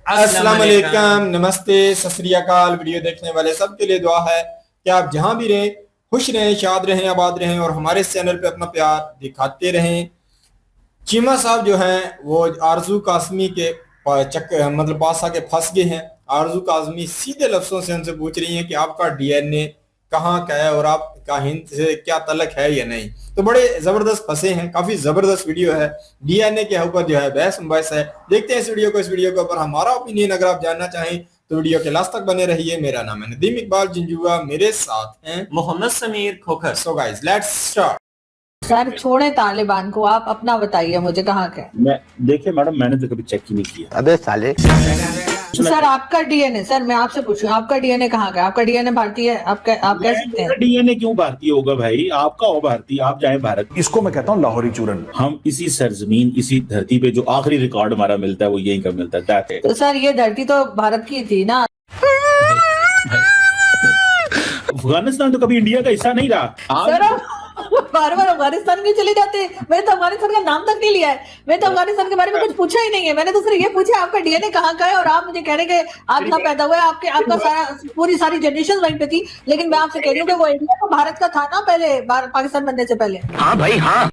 अस्सलाम वालेकुम, नमस्ते, सत श्री अकाल। वीडियो देखने वाले सबके लिए दुआ है कि आप जहां भी रहें खुश रहें, शाद रहें, आबाद रहें और हमारे इस चैनल पे अपना प्यार दिखाते रहें। चीमा साहब जो हैं वो आरजू कासमी के मतलब पास आके फंस गए हैं। आरजू कासमी सीधे लफ्जों से उनसे पूछ रही हैं कि आपका डीएनए कहाँ का है और आपका हिंद से क्या तलक है या नहीं। तो बड़े जबरदस्त फंसे हैं, काफी जबरदस्त वीडियो है। डीएनए के ऊपर जो है बहस मुबहस है। देखते हैं इस वीडियो को। इस वीडियो के ऊपर हमारा ओपिनियन अगर आप जानना चाहें तो वीडियो के लास्ट तक बने रहिए। मेरा नाम है नदीम इकबाल जिंजुआ, मेरे साथ हैं Mohammad Sameer Khokhar. So guys let's start. Sir छोड़े तालिबान को, आप अपना बताइए मुझे कहाँ का है। मैं देखिए मैडम, मैंने तो कभी चेक ही नहीं किया। अबे साले। सर आपका डीएनए, सर मैं आपसे पूछूं आपका डीएनए कहाँ का है? आपका डीएनए भारतीय है? आप कह सकते हैं? डीएनए क्यों भारतीय होगा भाई? आपका हो भारतीय, आप जाए भारत। इसको मैं कहता हूँ लाहौरी चूरन। हम इसी सरजमीन, इसी धरती पे जो आखिरी रिकॉर्ड हमारा मिलता है वो यहीं का मिलता है। दैट है। तो सर ये धरती तो भारत की थी ना। अफगानिस्तान तो कभी इंडिया का हिस्सा नहीं रहा। सर आप बार बार अफगानिस्तान क्यों चले जाते हैं? मैंने तो अफगानिस्तान का नाम तक नहीं लिया है। मैंने तो अफगानिस्तान के बारे में कुछ पूछा ही नहीं है। मैंने तो सिर्फ ये पूछा आपका डीएनए कहाँ का है और आप मुझे कह रहे हैं कि आप जहाँ पैदा हुए आपका सारा पूरी सारी जनरेशन वहीं पे थी। लेकिन मैं आपसे कह रही हूँ कि वो इंडिया तो भारत का था ना पहले, पाकिस्तान बनने से पहले। हाँ भाई हाँ।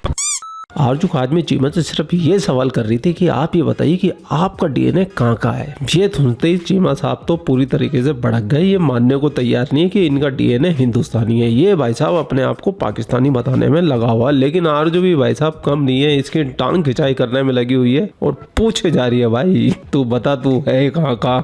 आरजू आदमी चीमा से सिर्फ ये सवाल कर रही थी कि आप ये बताइए कि आपका डीएनए कहाँ का है। ये सुनते ही चीमा साहब तो पूरी तरीके से भड़क गए। ये मानने को तैयार नहीं है कि इनका डीएनए हिंदुस्तानी है। ये भाई साहब अपने आप को पाकिस्तानी बताने में लगा हुआ है। लेकिन आरजू भी भाई साहब कम नहीं है, इसकी टांग खिंचाई करने में लगी हुई है और पूछे जा रही है, भाई तू बता तू है कहाँ का।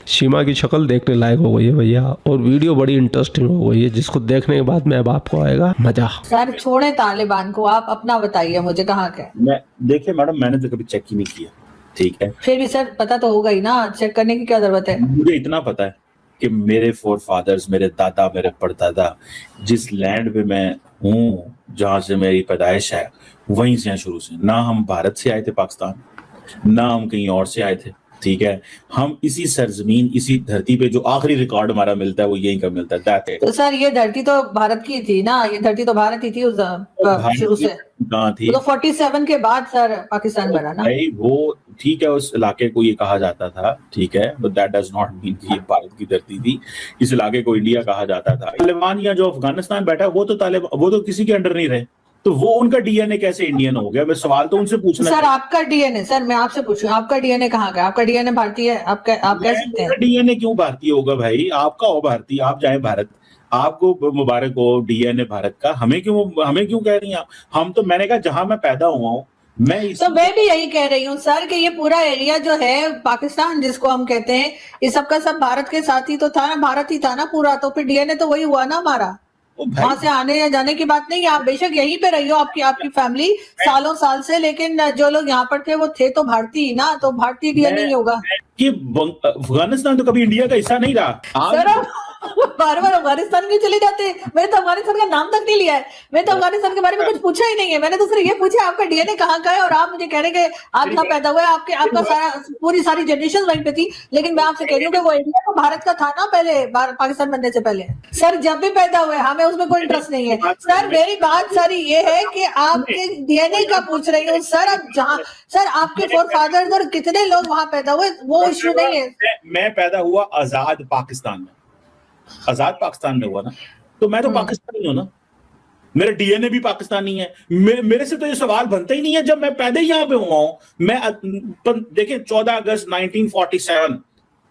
सीमा की शक्ल देखने लायक हो गई है भैया और वीडियो बड़ी इंटरेस्टिंग हो गई है, जिसको देखने के बाद में अब आपको आएगा मजा। सर छोड़े तालिबान को, आप अपना बताइए मुझे कहाँ का है। मैं देखिए मैडम, मैंने तो कभी चेक ही नहीं किया। ठीक है, फिर भी सर पता तो होगा ही ना, चेक करने की क्या जरूरत है। मुझे इतना पता है कि मेरे फोर फादर्स, मेरे दादा, मेरे परदादा जिस लैंड पे मैं हूँ, जहाँ से मेरी पैदाइश है, वहीं से शुरू से। ना हम भारत से आए थे पाकिस्तान, ना हम कहीं और से आए थे। ठीक है, हम इसी सरजमीन, इसी धरती पे जो आखिरी रिकॉर्ड हमारा मिलता है वो यहीं का मिलता है। दैट है। तो सर ये धरती तो भारत की थी ना, ये धरती तो भारत ही थी उस शुरू से। कहाँ थी? तो 47 के बाद सर पाकिस्तान बना ना भाई। वो ठीक है, उस इलाके को ये कहा जाता था, ठीक है, but that does not mean कि ये भारत की धरती थी। इस इलाके को इंडिया कहा जाता था। तालिबान या जो अफगानिस्तान बैठा वो तो किसी के अंडर नहीं रहे, तो वो उनका डीएनए कैसे इंडियन हो गया? मैं सवाल तो उनसे पूछना। सर आपका डीएनए, सर मैं आपसे पूछूं आपका डीएनए कहाँ का है? आपका डीएनए भारतीय है? आप कह सकते हैं? डीएनए क्यों भारतीय होगा भाई? आपका हो भारतीय, आप जाए भारत। आपको मुबारक हो डीएनए भारत का। हमें क्यों कह रही हैं आप? हम तो, मैंने कहा जहां मैं पैदा हुआ हूँ तो मैं भी यही कह रही हूँ सर कि ये पूरा एरिया जो है पाकिस्तान जिसको हम कहते हैं, ये सबका सब भारत के साथ ही तो था ना, भारत ही था ना पूरा। तो फिर डीएनए तो वही हुआ ना हमारा। वहां से आने या जाने की बात नहीं है। आप बेशक यहीं पे रही हो, आपकी फैमिली सालों साल से, लेकिन जो लोग यहाँ पर थे वो थे तो भारतीय ना, तो भारतीय डीएनए ही होगा। कि अफगानिस्तान तो कभी इंडिया का हिस्सा नहीं रहा। सर बार बार अफगानिस्तान क्यों चले जाते हैं? मैंने तो अफगानिस्तान का नाम तक नहीं लिया है। मैंने तो अफगानिस्तान के बारे में कुछ पूछा ही नहीं है। मैंने तो सिर्फ ये पूछा आपका डीएनए कहाँ का है और आप मुझे कह रहे हैं कि आप जहाँ पैदा हुए आपका सारा पूरी सारी जनरेशन वहीं पे थी। लेकिन मैं आपसे कह रही हूँ कि वो इंडिया तो भारत का था ना पहले, पाकिस्तान बनने से पहले। सर जब भी पैदा हुए, हमें उसमें कोई इंटरेस्ट नहीं है। सर मेरी बात सारी ये है कि आपके डीएनए का पूछ रही हूँ सर। अब जहाँ सर आपके फोर फादर्स और कितने लोग वहां पैदा हुए वो इश्यू नहीं है। मैं पैदा हुआ आजाद पाकिस्तान में, आजाद पाकिस्तान में हुआ ना, तो मैं तो पाकिस्तानी हूं ना। मेरा डीएनए भी पाकिस्तानी है। मेरे से तो ये सवाल बनता ही नहीं है जब मैं पैदा ही यहां पे हुआ हूं। मैं देखिए 14 अगस्त 1947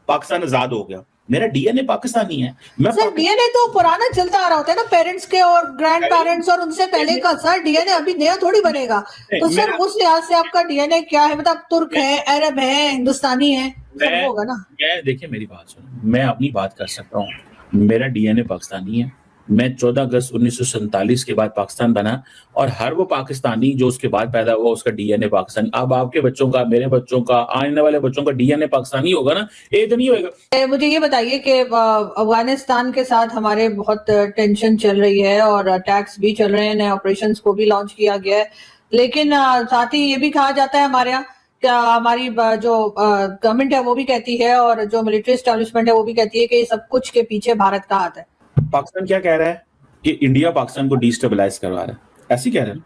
पाकिस्तान आजाद हो गया। मेरा डीएनए पाकिस्तानी है। सर डीएनए तो पुराना चलता आ रहा होता है ना, पेरेंट्स के और ग्रैंड पेरेंट्स और उनसे पहले का। सर डीएनए अभी नया थोड़ी बनेगा। तो सर उस लिहाज से आपका डीएनए क्या है? मतलब तुर्क है, अरब है, हिंदुस्तानी है, सब होगा ना। देखिए मेरी बात सुनो, मैं अपनी बात कर सकता हूँ। मेरा डीएनए पाकिस्तानी है। मैं 14 अगस्त 1947 के बाद पाकिस्तान बना और हर वो पाकिस्तानी जो उसके बाद पैदा हुआ उसका डीएनए पाकिस्तानी। अब आपके बच्चों का, मेरे बच्चों का, आने वाले बच्चों का डीएनए पाकिस्तानी होगा ना, एक नहीं होगा। मुझे ये बताइए कि अफगानिस्तान के साथ हमारे बहुत टेंशन चल रही है और अटैक्स भी चल रहे हैं, नए ऑपरेशन को भी लॉन्च किया गया है। लेकिन साथ ही ये भी कहा जाता है हमारे यहाँ, क्या हमारी जो गवर्नमेंट है वो भी कहती है और जो मिलिट्री एस्टेब्लिशमेंट है वो भी कहती है कि सब कुछ के पीछे भारत का हाथ है। पाकिस्तान क्या कह रहा है कि इंडिया पाकिस्तान को डिस्टेबलाइज करवा रहा है, ऐसी कह रहे हैं।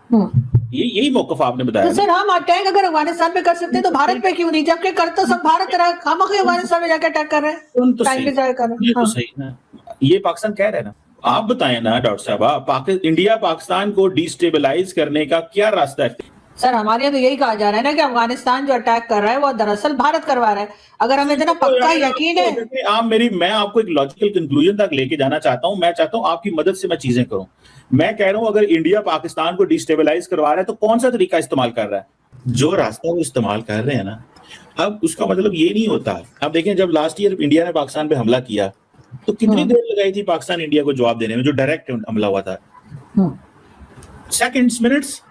यही मौकफ आपने बताया। तो सर हम अटैक अगर अफगानिस्तान पे कर सकते हैं तो भारत पे क्यों नहीं, जबकि कर तो सब भारत रहा है, खामखा अफगानिस्तान में जाकर अटैक कर रहे हैं, टाइम भी जाया कर रहे हैं। तो सही ना, ये पाकिस्तान कह रहे हैं ना। आप बताएं ना डॉक्टर साहब, इंडिया पाकिस्तान को डिस्टेबलाइज करने का क्या रास्ता है? सर हमारे यहाँ तो यही कहा जा रहा है ना कि अफगानिस्तान जो अटैक कर रहा है वो दरअसल भारत करवा रहा है। अगर हमें इतना पक्का यकीन है, मैं आपको एक लॉजिकल कंक्लूजन तक लेके जाना चाहता हूं। मैं चाहता हूं आपकी मदद से मैं चीजें करूं। मैं कह रहा हूं अगर इंडिया पाकिस्तान को डिस्टेबलाइज करवा रहा है तो कौन सा तरीका इस्तेमाल कर रहा है? जो रास्ता वो इस्तेमाल कर रहे हैं ना, अब उसका मतलब ये नहीं होता। अब देखें, जब लास्ट ईयर इंडिया ने पाकिस्तान पे हमला किया तो कितनी देर लगाई थी पाकिस्तान इंडिया को जवाब देने में, जो डायरेक्ट हमला हुआ था? Seconds, minutes.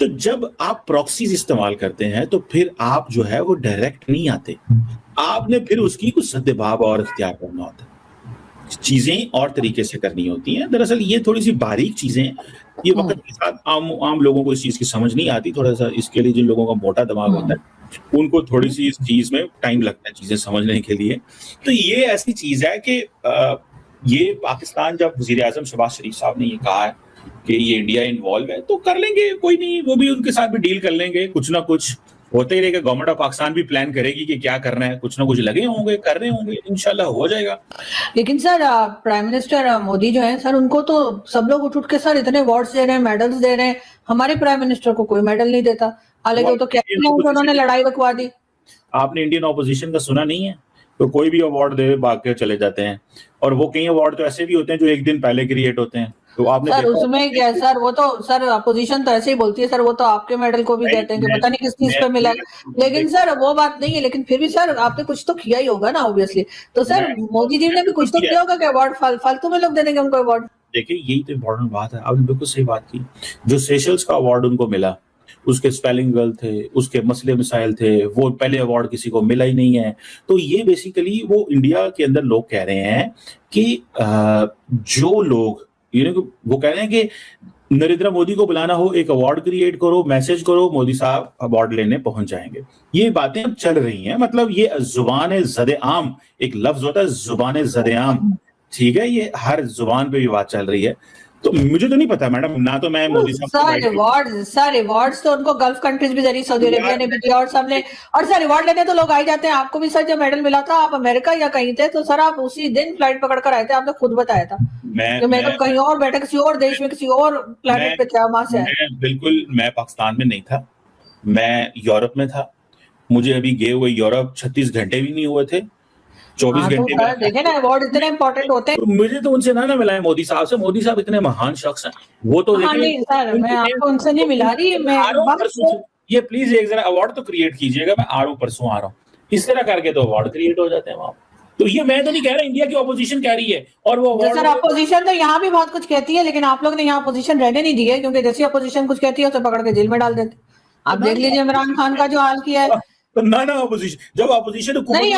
तो जब आप प्रॉक्सीज इस्तेमाल करते हैं तो फिर आप जो है वो डायरेक्ट नहीं आते, आपने फिर उसकी कुछ सद्भाव और इख्तियार करना होता है, चीजें और तरीके से करनी होती हैं। दरअसल ये थोड़ी सी बारीक चीजें, ये वक्त के साथ आम लोगों को इस चीज की समझ नहीं आती। थोड़ा सा इसके लिए जिन लोगों का मोटा दिमाग होता है उनको थोड़ी सी इस चीज में टाइम लगता है चीजें समझने के लिए। तो ये ऐसी चीज है कि ये पाकिस्तान, जब वजीर आजम शहबाज शरीफ साहब ने ये कहा है कि ये इंडिया इन्वॉल्व है तो कर लेंगे, कोई नहीं, वो भी उनके साथ भी डील कर लेंगे, कुछ ना कुछ होते ही रहेगा। गवर्नमेंट ऑफ पाकिस्तान भी प्लान करेगी कि क्या करना है, कुछ ना कुछ लगे होंगे, कर रहे होंगे, इंशाल्लाह हो जाएगा। लेकिन सर प्राइम मिनिस्टर मोदी जो है सर, उनको तो सब लोग उठ के सर इतने अवार्ड्स दे रहे हैं, मेडल्स दे रहे हैं, हमारे प्राइम मिनिस्टर को कोई मेडल नहीं देता। हालांकि वो तो कहते हैं कि उन्होंने लड़ाई रुकवा दी। आपने इंडियन ऑपोजिशन का सुना नहीं है? तो कोई भी अवार्ड दे भाग के चले जाते हैं, और वो कई अवार्ड तो ऐसे भी होते हैं जो एक दिन पहले क्रिएट होते हैं। तो आपने सर उसमें क्या सर, वो तो सर अपोजिशन तो ऐसे ही बोलती है सर, वो तो आपके मेडल को भी कहते हैं कि पता नहीं किस चीज पे मिला है। लेकिन सर वो बात नहीं है, लेकिन फिर भी सर आपने कुछ तो किया ही होगा ना ऑब्वियसली। तो सर मोदी जी ने भी कुछ तो किया होगा कि अवार्ड फालतू में लोग दे देंगे उनको अवार्ड। देखिए यही तो इम्पोर्टेंट बात है, आपने बिल्कुल सही बात की। जो सेशल्स का अवार्ड उनको मिला, उसके स्पेलिंग गलत थे, उसके मसले मिसाइल थे, वो पहले अवार्ड किसी को मिला ही नहीं है। तो ये बेसिकली वो इंडिया के अंदर लोग कह रहे हैं कि जो लोग वो कह रहे हैं कि नरेंद्र मोदी को बुलाना हो, एक अवार्ड क्रिएट करो, मैसेज करो, मोदी साहब अवार्ड लेने पहुंच जाएंगे। ये बातें अब चल रही हैं, मतलब ये जुबान ज़द आम, एक लफ्ज होता है जुबान ज़द आम, ठीक है, ये हर जुबान पे ये बात चल रही है। तो मुझे तो नहीं पता मैडम, ना तो मैं मोदी साहब सर अवार्ड्स तो उनको गल्फ कंट्रीज भी दे रही, सऊदी अरेबिया ने भी दिया और सबने। और सर अवार्ड लेने तो लोग आ जाते हैं। आपको भी सर जब मेडल मिला था आप अमेरिका या कहीं थे, तो सर आप उसी दिन फ्लाइट पकड़ कर आए थे, आपने खुद बताया था। मैं तो कहीं और बैठे, किसी और देश में, किसी और प्लेनेट पे था, वहां से बिल्कुल मैं पाकिस्तान में नहीं था, मैं यूरोप में था। मुझे अभी गए हुए यूरोप 36 घंटे भी नहीं हुए थे, 24 घंटे में। देखे ना अवार्ड इतने इंपॉर्टेंट होते हैं। मुझे तो उनसे ना मिला है मोदी साहब से, मोदी साहब इतने महान शख्स हैं, वो तो नहीं सर मैं आपको उनसे नहीं मिला रही, मैं ये प्लीज एक जरा अवार्ड तो क्रिएट कीजिएगा, मैं आ रहा हूँ, परसों आ रहा हूँ, इस तरह करके तो अवार्ड क्रिएट हो जाते हैं वहां। तो ये मैं तो नहीं कह रहा, इंडिया की ऑपोजिशन कह रही है, और वो सर अपोजिशन तो यहाँ भी बहुत कुछ कहती है, लेकिन आप लोग ने यहाँ अपोजिशन रहने नहीं दी है, क्योंकि जैसी अपोजिशन कुछ कहती है तो पकड़ के जेल में डाल देते। आप देख लीजिए इमरान खान का जो हाल किया है। तो ना अपोजिशन, जब अपोजिशन नहीं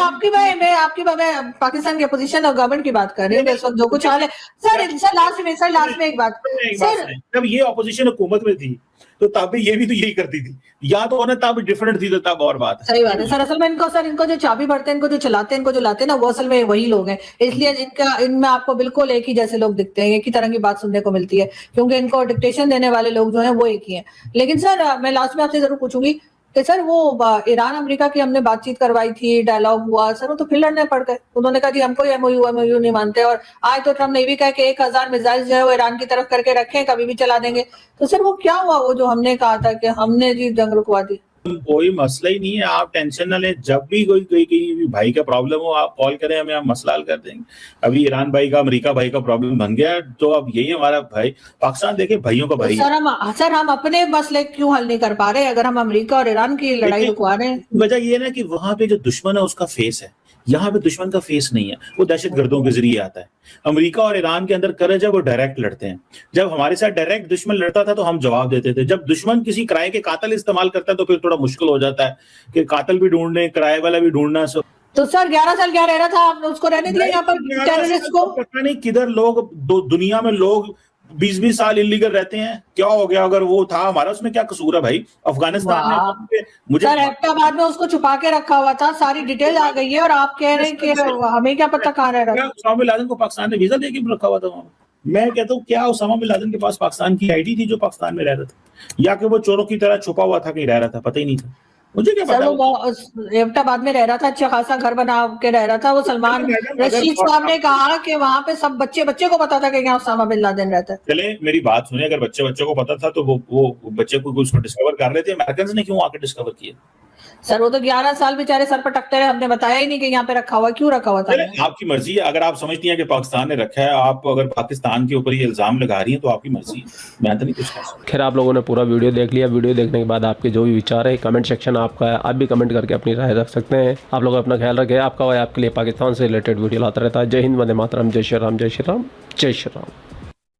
मैं पाकिस्तान की अपोजिशन और गवर्नमेंट की बात कर रही हूँ, इस वक्त जो कुछ हाल है। सर लास्ट में एक बात सर, जब ये अपोजिशन हुकूमत में थी तो तब भी ये भी तो यही करती थी, या तो ना तब डिफरेंट थी, तो तब और बात है। सही बात है सर। असल में इनको जो चाबी भरते हैं, इनको जो चलाते हैं, इनको जो लाते हैं ना, वो असल में वही लोग हैं। इसलिए इनमें आपको बिल्कुल एक ही जैसे लोग दिखते हैं, एक ही तरह की बात सुनने को मिलती है, क्योंकि इनको डिक्टेशन देने वाले लोग जो है वो एक ही है। लेकिन सर मैं लास्ट में आपसे जरूर पूछूंगी कि सर वो ईरान अमेरिका की हमने बातचीत करवाई थी, डायलॉग हुआ सर, वो तो फिर लड़ने पड़ गए। उन्होंने कहा जी हमको एमओयू नहीं मानते, और आज तो ट्रम्प ने भी कहा कि 1000 मिसाइल जो है वो ईरान की तरफ करके रखें, कभी भी चला देंगे। तो सर वो क्या हुआ, वो जो हमने कहा था कि हमने जी जंग रुकवा दी? कोई मसला ही नहीं है, आप टेंशन ना लें। जब भी कोई भाई का प्रॉब्लम हो आप कॉल करें, हमें हम मसला हल कर देंगे। अभी ईरान भाई का, अमेरिका भाई का प्रॉब्लम बन गया, तो अब यही हमारा भाई पाकिस्तान देखे भाइयों का भाई। सर हम अपने मसले क्यों हल नहीं कर पा रहे अगर हम अमेरिका और ईरान की लड़ाई रुकवा रहे हैं? वजह ये ना कि वहां पे जो दुश्मन है उसका फेस है, यहाँ पे दुश्मन का फेस नहीं है, वो दहशतगर्दों के जरिए आता है। अमेरिका और ईरान के अंदर करे जब वो डायरेक्ट लड़ते हैं, जब हमारे साथ डायरेक्ट दुश्मन लड़ता था तो हम जवाब देते थे। जब दुश्मन किसी किराए के कातिल इस्तेमाल करता है तो फिर थोड़ा मुश्किल हो जाता है कि कातिल भी ढूंढने, किराए वाला भी ढूंढना। तो सर 11 साल क्या रह रहा था, आपने उसको रहने दिया यहाँ पर टेररिस्ट को? पता नहीं किधर लोग दुनिया में लोग 20-20 साल इलीगल रहते हैं, क्या हो गया? अगर वो था हमारा, उसमें क्या कसूर है भाई? अफगानिस्तान में मुझे सर एबटाबाद में उसको छुपा के रखा हुआ था, सारी डिटेल आ गई है, और आप कह रहे हैं कि हमें क्या पता कहाँ रह रहा था। उसामा बिन लादेन को पाकिस्तान ने वीजा देके रखा हुआ था वहां। मैं कहता हूँ क्या उसामा बिन लादेन के पास पाकिस्तान की आईडी थी जो पाकिस्तान में रह रहा था, या कि वो चोरों की तरह छुपा हुआ था, कहीं रह रहा था, पता ही नहीं था, मुझे क्या सर पता। वो एबटाबाद में रह रहा था, अच्छा खासा घर बना के रह रहा था वो। सलमान रशीद साहब ने कहा कि वहां पे सब बच्चे को पता था कि यहाँ उसामा बिन लादेन रहता है। चले मेरी बात सुने, अगर बच्चे को पता था तो वो बच्चे को उसको डिस्कवर कर लेते। अमेरिकन ने क्यों आके डिस्कवर किया? सर वो तो 11 साल बेचारे सर पर टकते रहे, हमने बताया ही नहीं कि यहाँ पे रखा हुआ, क्यों रखा हुआ था? आपकी मर्जी है, अगर आप समझती हैं कि पाकिस्तान ने रखा है, आप अगर पाकिस्तान के ऊपर ये इल्जाम लगा रही हैं तो आपकी मर्जी है, मैं तो नहीं कुछ कह सकता। खैर आप लोगों ने पूरा वीडियो देख लिया। वीडियो देखने के बाद आपके जो भी विचार है, कमेंट सेक्शन आपका है, आप भी कमेंट करके अपनी राय रख सकते हैं। आप लोग अपना ख्याल रखें। आपका भाई आपके लिए पाकिस्तान से रिलेटेड वीडियो लाता रहता है। जय हिंद, वंदे मातरम, जय श्री राम, जय श्री राम, जय श्री राम।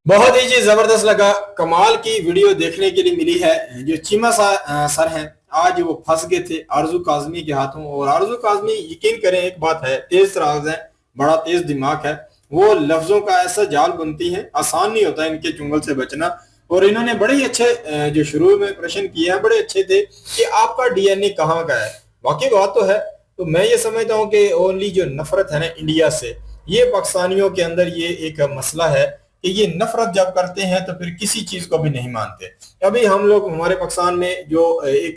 बहुत ही जी जबरदस्त लगा, कमाल की वीडियो देखने के लिए मिली है। जो चीमा सर हैं, आज वो फंस गए थे आरजू काजमी के हाथों। और आरजू काजमी, यकीन करें एक बात है, तेज तराज है, बड़ा तेज दिमाग है। वो लफ्जों का ऐसा जाल बुनती है, आसान नहीं होता इनके चुंगल से बचना। और इन्होंने बड़े ही अच्छे जो शुरू में प्रश्न किए हैं, बड़े अच्छे थे कि आपका डीएनए कहाँ का है। वाकई बात तो है। तो मैं ये समझता हूँ कि ओनली जो नफरत है ना इंडिया से, ये पाकिस्तानियों के अंदर ये एक मसला है कि ये नफरत जब करते हैं तो फिर किसी चीज को भी नहीं मानते। अभी हम लोग, हमारे पाकिस्तान में जो एक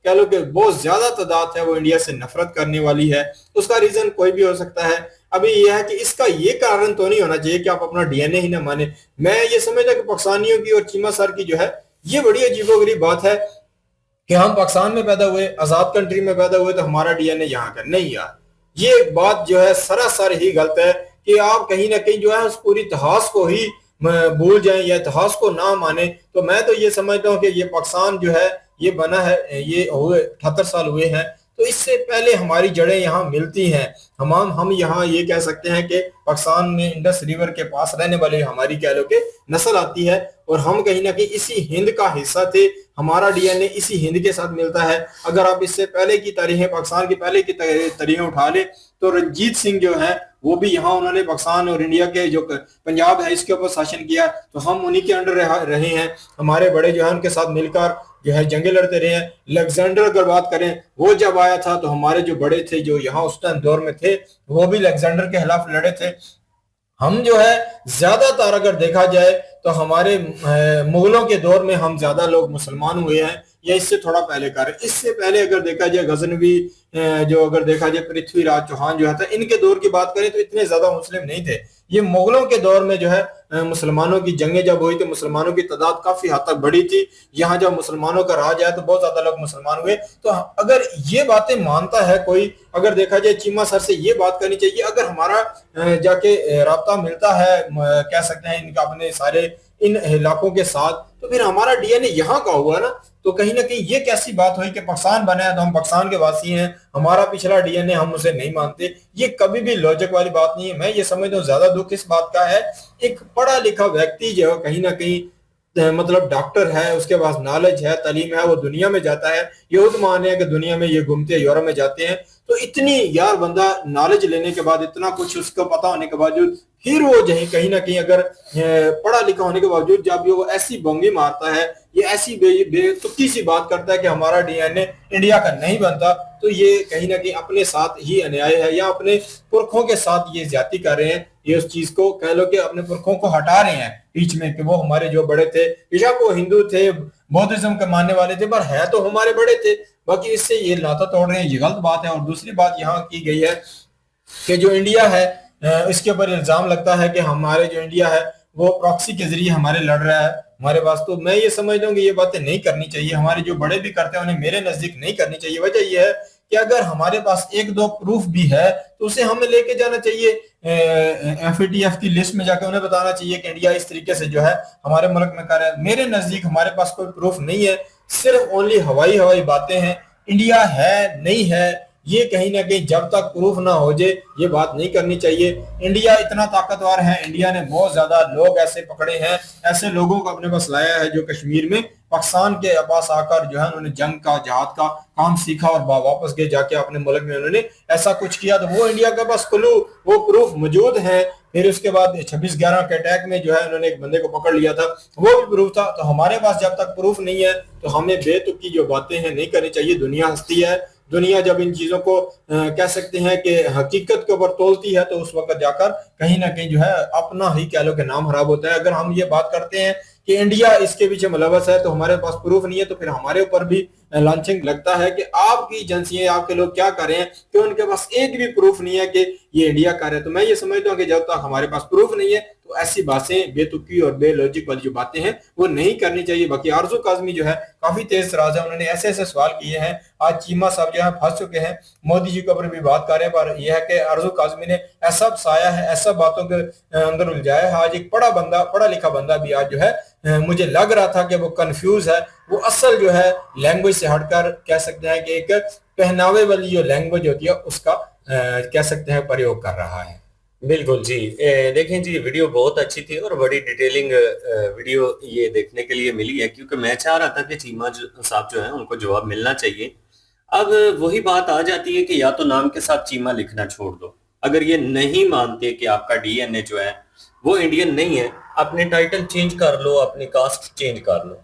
कह लो कि बहुत ज्यादा तादाद है वो इंडिया से नफरत करने वाली है। उसका रीजन कोई भी हो सकता है। अभी यह है कि इसका ये कारण तो नहीं होना चाहिए कि आप अपना डीएनए ही ना माने। मैं ये समझता कि पाकिस्तानियों की और चीमा सर की जो है ये बड़ी अजीबोगरीब बात है कि हम पाकिस्तान में पैदा हुए, आजाद कंट्री में पैदा हुए, तो हमारा डीएनए यहाँ का नहीं। यार ये बात जो है सरासर ही गलत है कि आप कहीं ना कहीं जो है उस पूरी इतिहास को ही भूल जाएं या इतिहास को ना माने। तो मैं तो ये समझता हूँ कि ये पाकिस्तान जो है ये बना है, ये हुए 78 साल हुए हैं, तो इससे पहले हमारी जड़ें यहाँ मिलती हैं। हम यहाँ ये कह सकते हैं कि पाकिस्तान में इंडस रिवर के पास रहने वाले हमारी कह लो कि नस्ल आती है, और हम कहीं ना कहीं इसी हिंद का हिस्सा थे। हमारा डीएनए इसी हिंद के साथ मिलता है। अगर आप इससे पहले की तारीखें, पाकिस्तान की पहले की तारीखें उठा ले तो रंजीत सिंह जो है वो भी यहाँ, उन्होंने पाकिस्तान और इंडिया के जो पंजाब है इसके ऊपर शासन किया, तो हम उन्हीं के अंडर रहे हैं। हमारे बड़े जो है उनके साथ मिलकर जो है जंगे लड़ते रहे हैं। अलेक्जेंडर अगर बात करें, वो जब आया था तो हमारे जो बड़े थे जो यहाँ उस टाइम दौर में थे, वो भी अलेक्जेंडर के खिलाफ लड़े थे। हम जो है ज्यादातर अगर देखा जाए तो हमारे मुगलों के दौर में हम ज्यादा लोग मुसलमान हुए हैं, या इससे थोड़ा पहले का। इससे पहले अगर देखा जाए गजनवी जो अगर देखा जाए पृथ्वीराज चौहान जो है था, इनके दौर की बात करें तो इतने ज्यादा मुस्लिम नहीं थे। ये मुगलों के दौर में जो है मुसलमानों की जंगें जब हुई तो मुसलमानों की तादाद काफी हद तक बढ़ी थी। यहाँ जब मुसलमानों का राज आया तो बहुत ज्यादा लोग मुसलमान हुए। तो अगर ये बातें मानता है कोई, अगर देखा जाए चीमा सर से ये बात करनी चाहिए। अगर हमारा जाके राब्ता मिलता है, कह सकते हैं इनका अपने सारे इन इलाकों के साथ, तो फिर हमारा डीएनए यहाँ का हुआ ना। तो कहीं ना कहीं ये कैसी बात हुई कि पाकिस्तान बना है तो हम पाकिस्तान के वासी हैं, हमारा पिछला डीएनए हम उसे नहीं मानते। ये कभी भी लॉजिक वाली बात नहीं है। मैं ये समझता हूँ ज्यादा दुख इस बात का है, एक पढ़ा लिखा व्यक्ति जो है कहीं ना कहीं मतलब डॉक्टर है, उसके पास नॉलेज है, तालीम है, वो दुनिया में जाता है। ये तो मान है कि दुनिया में ये घूमते हैं, यूरोप में जाते हैं, तो इतनी यार बंदा नॉलेज लेने के बाद, इतना कुछ उसको पता होने के बावजूद, फिर वो कहीं ना कहीं अगर पढ़ा लिखा होने के बावजूद जब वो ऐसी बोंगी मारता है, ये ऐसी बेतुकी सी बात करता है कि हमारा डीएनए इंडिया का नहीं बनता, तो ये कहीं ना कहीं अपने साथ ही अन्याय है, या अपने पुरखों के साथ ये ज्यादती कर रहे हैं। ये उस चीज को कह लो कि अपने पुरखों को हटा रहे हैं बीच में, कि वो हमारे जो बड़े थे, बेशक वो हिंदू थे, बौद्धिज्म के मानने वाले थे, पर है तो हमारे बड़े थे। बाकी इससे ये नाता तोड़ रहे हैं, ये गलत बात है। और दूसरी बात यहाँ की गई है कि जो इंडिया है इसके ऊपर इल्जाम लगता है कि हमारे जो इंडिया है वो प्रॉक्सी के जरिए हमारे लड़ रहा है हमारे पास। तो मैं ये समझता हूँ कि ये बातें नहीं करनी चाहिए। हमारे जो बड़े भी करते हैं उन्हें मेरे नजदीक नहीं करनी चाहिए। वजह यह है कि अगर हमारे पास एक दो प्रूफ भी है तो उसे हमें लेके जाना चाहिए FATF की लिस्ट में, जाकर उन्हें बताना चाहिए कि इंडिया इस तरीके से जो है हमारे मुल्क में कर रहा है। मेरे नजदीक हमारे पास कोई प्रूफ नहीं है, सिर्फ ओनली हवाई बातें हैं। इंडिया है नहीं है, ये कहीं ना कहीं जब तक प्रूफ ना हो जाए ये बात नहीं करनी चाहिए। इंडिया इतना ताकतवर है, इंडिया ने बहुत ज्यादा लोग ऐसे पकड़े हैं, ऐसे लोगों को अपने पास लाया है जो कश्मीर में पाकिस्तान के पास आकर जो है उन्होंने जंग का, जहाद का काम सीखा और वापस गए, जाके अपने मुल्क में उन्होंने ऐसा कुछ किया। तो वो इंडिया के पास क्लू, वो प्रूफ मौजूद है। फिर उसके बाद 26/11 के अटैक में जो है उन्होंने एक बंदे को पकड़ लिया था, वो भी प्रूफ था। तो हमारे पास जब तक प्रूफ नहीं है तो हमें बेतुकी जो बातें हैं नहीं करनी चाहिए। दुनिया हंसती है दुनिया जब इन चीजों को कह सकते हैं कि हकीकत के ऊपर तोलती है तो उस वक्त जाकर कहीं ना कहीं जो है अपना ही कह लो कि नाम खराब होता है। अगर हम ये बात करते हैं कि इंडिया इसके पीछे मुलव्वस है तो हमारे पास प्रूफ नहीं है, तो फिर हमारे ऊपर भी लॉन्चिंग लगता है कि आपकी एजेंसियां, आपके लोग क्या कर रहे हैं कि उनके पास एक भी प्रूफ नहीं है कि ये इंडिया कर रहे हैं। तो मैं ये समझता हूँ कि जब तक हमारे पास प्रूफ नहीं है तो ऐसी बातें, बेतुकी और बेलॉजिक वाली जो बातें हैं वो नहीं करनी चाहिए। बाकी आरजू काजमी जो है काफी तेज तराज है, उन्होंने ऐसे ऐसे सवाल किए हैं। आज चीमा साहब जो है फंस चुके हैं, मोदी जी के ऊपर भी बात कर रहे हैं, पर यह है कि आरजू काजमी ने ऐसा फंसाया है, ऐसा बातों के अंदर उलझाया है। आज एक पढ़ा लिखा बंदा भी आज जो है मुझे लग रहा था कि वो कंफ्यूज है, वो असल जो है लैंग्वेज से हटकर कह सकते हैं कि एक पहनावे वाली जो लैंग्वेज होती है उसका कह सकते हैं प्रयोग कर रहा है। बिल्कुल जी। देखें जी, वीडियो बहुत अच्छी थी और बड़ी डिटेलिंग वीडियो ये देखने के लिए मिली है, क्योंकि मैं चाह रहा था कि चीमा साहब जो है उनको जवाब मिलना चाहिए। अब वही बात आ जाती है कि या तो नाम के साथ चीमा लिखना छोड़ दो, अगर ये नहीं मानते कि आपका डीएनए जो है वो इंडियन नहीं है, अपने टाइटल चेंज कर लो, अपनी कास्ट चेंज कर लो।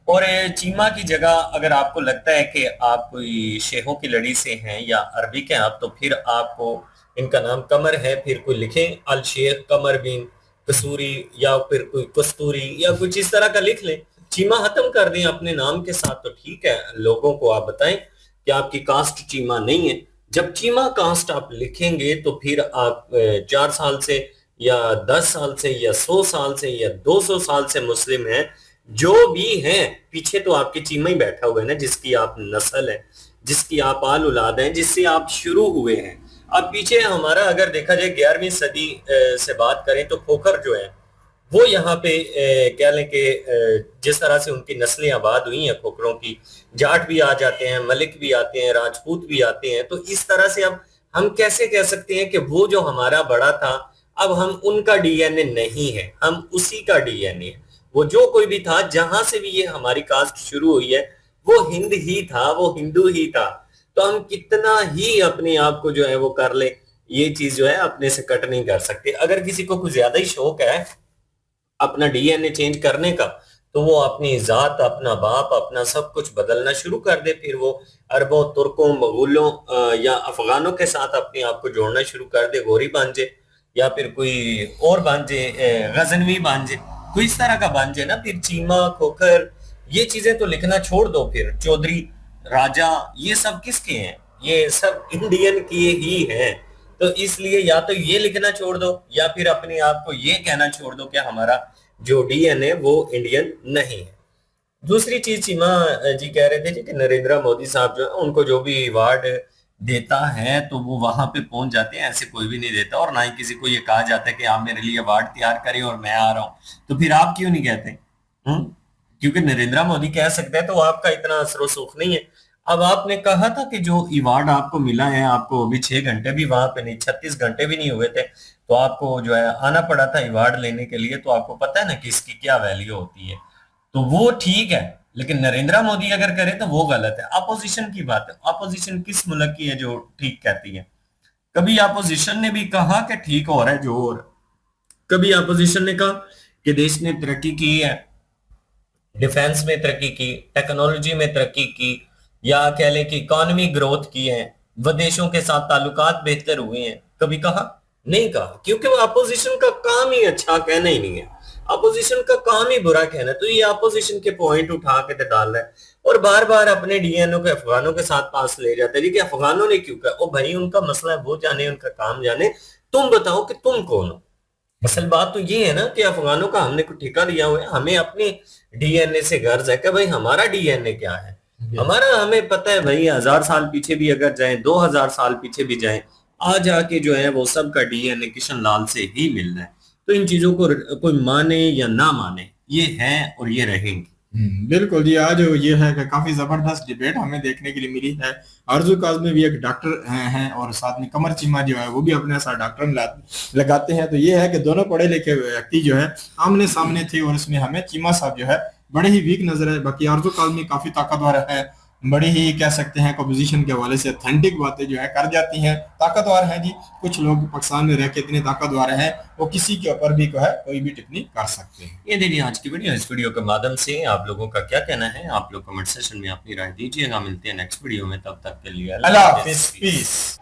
और चीमा की जगह अगर आपको लगता है कि आप कोई शेखों की लड़ी से हैं या अरबी के आप, तो फिर आपको इनका नाम कमर है, फिर कोई लिखें अल शेख कमर बिन कसूरी या फिर कोई कस्तूरी या कुछ इस तरह का लिख लें, चीमा खत्म कर दें अपने नाम के साथ। तो ठीक है, लोगों को आप बताएं कि आपकी कास्ट चीमा नहीं है। जब चीमा कास्ट आप लिखेंगे तो फिर आप 4 साल से या 10 साल से या 100 साल से या 200 साल से मुस्लिम हैं, जो भी हैं, पीछे तो आपके चीमा ही बैठा हुआ है ना, जिसकी आप नस्ल है, जिसकी आप आल औलाद हैं, जिससे आप शुरू हुए हैं। अब पीछे हमारा अगर देखा जाए 11वीं सदी से बात करें तो खोखर जो है वो यहाँ पे कह लें कि जिस तरह से उनकी नस्लें आबाद हुई हैं खोखरों की, जाट भी आ जाते हैं, मलिक भी आते हैं, राजपूत भी आते हैं। तो इस तरह से अब हम कैसे कह सकते हैं कि वो जो हमारा बड़ा था अब हम उनका डीएनए नहीं है, हम उसी का डीएनए है। वो जो कोई भी था, जहां से भी ये हमारी कास्ट शुरू हुई है, वो हिंद ही था, वो हिंदू ही था। तो हम कितना ही अपने आप को जो है वो कर ले, ये चीज जो है अपने से कट नहीं कर सकते। अगर किसी को कुछ ज्यादा ही शौक है अपना डीएनए चेंज करने का, तो वो अपनी जात, अपना बाप, अपना सब कुछ बदलना शुरू कर दे। फिर वो अरबों, तुर्कों, मगुलों या अफगानों के साथ अपने आप को जोड़ना शुरू कर दे, गोरी बन जाए या फिर कोई और बन जाए, गजनवी बन जाए, कोई इस तरह का बन जाए ना। फिर चीमा, खोखर, ये चीजें तो लिखना छोड़ दो। फिर चौधरी, राजा, ये सब किसके हैं? ये सब इंडियन के ही हैं। तो इसलिए या तो ये लिखना छोड़ दो या फिर अपने आप को ये कहना छोड़ दो कि हमारा जो डीएनए वो इंडियन नहीं है। दूसरी चीज चीमा जी कह रहे थे जी कि नरेंद्र मोदी साहब जो है उनको जो भी अवार्ड देता है तो वो वहां पे पहुंच जाते हैं, ऐसे कोई भी नहीं देता। और ना ही किसी को ये कहा जाता है कि आप मेरे लिए अवार्ड तैयार करें और मैं आ रहा हूं, तो फिर आप क्यों नहीं कहते? क्योंकि नरेंद्र मोदी कह सकते हैं तो आपका इतना असर सुख नहीं है। अब आपने कहा था कि जो अवार्ड आपको मिला है, आपको अभी 6 घंटे भी वहां पे नहीं, 36 घंटे भी नहीं हुए थे, तो आपको जो है आना पड़ा था अवार्ड लेने के लिए। तो आपको पता है ना कि इसकी क्या वैल्यू होती है। तो वो ठीक है, लेकिन नरेंद्र मोदी अगर करे तो वो गलत है। अपोजिशन की बात है, अपोजिशन किस मुल्क की है जो ठीक कहती है? कभी अपोजिशन ने भी कहा कि ठीक हो रहा है जो हो रहा है, कभी अपोजिशन ने कहा कि देश ने तरक्की की है, डिफेंस में तरक्की की, टेक्नोलॉजी में तरक्की की, या कह लें कि इकोनॉमी ग्रोथ की है, विदेशों के साथ ताल्लुकात बेहतर हुए हैं? कभी कहा? नहीं कहा, क्योंकि वो अपोजिशन का काम ही अच्छा कहना ही नहीं है, अपोजिशन का काम ही बुरा कहना। तो ये अपोजिशन के पॉइंट उठा के डाल रहा है और बार बार अपने डीएनओ के अफगानों के साथ पास ले जाते हैं कि अफगानों ने क्यों कहा। ओ भाई, उनका मसला है, वो जाने, उनका काम जाने, तुम बताओ कि तुम कौन हो। असल बात तो ये है ना कि अफगानों का हमने को ठेका लिया हुआ है, हमें अपने डीएनए से गर्ज है कि भाई हमारा डीएनए क्या है, हमारा हमें पता है भाई। 1000 साल पीछे भी अगर जाए, 2000 साल पीछे भी जाए, आज आके जो है वो सब का डीएनए किशन लाल से ही मिल रहा है। तो इन चीजों को कोई माने या ना माने, ये है और ये रहेंगी। बिल्कुल जी। आज ये है कि काफी जबरदस्त डिबेट हमें देखने के लिए मिली है। आरजू काज़मी भी एक डॉक्टर हैं और साथ में कमर चीमा जो है वो भी अपने साथ डॉक्टर लगाते हैं। तो ये है कि दोनों पढ़े लिखे व्यक्ति जो है आमने सामने थे और इसमें हमें चीमा साहब जो है बड़े ही वीक नजर है। बाकी आरजू काज़मी काफी ताकतवर है बड़ी ही कह सकते हैं पोजीशन के हवाले से ऑथेंटिक बातें जो है कर जाती हैं, ताकतवर हैं जी। कुछ लोग पाकिस्तान में रह के इतने ताकतवर हैं, वो किसी के ऊपर भी जो है कोई भी टिप्पणी कर सकते हैं। ये देखिए आज की वीडियो। इस वीडियो के माध्यम से आप लोगों का क्या कहना है, आप लोग कमेंट सेक्शन में अपनी राय दीजिएगा। मिलते हैं नेक्स्ट वीडियो में, तब तक के लिए अल्लाह हाफिज, पीस।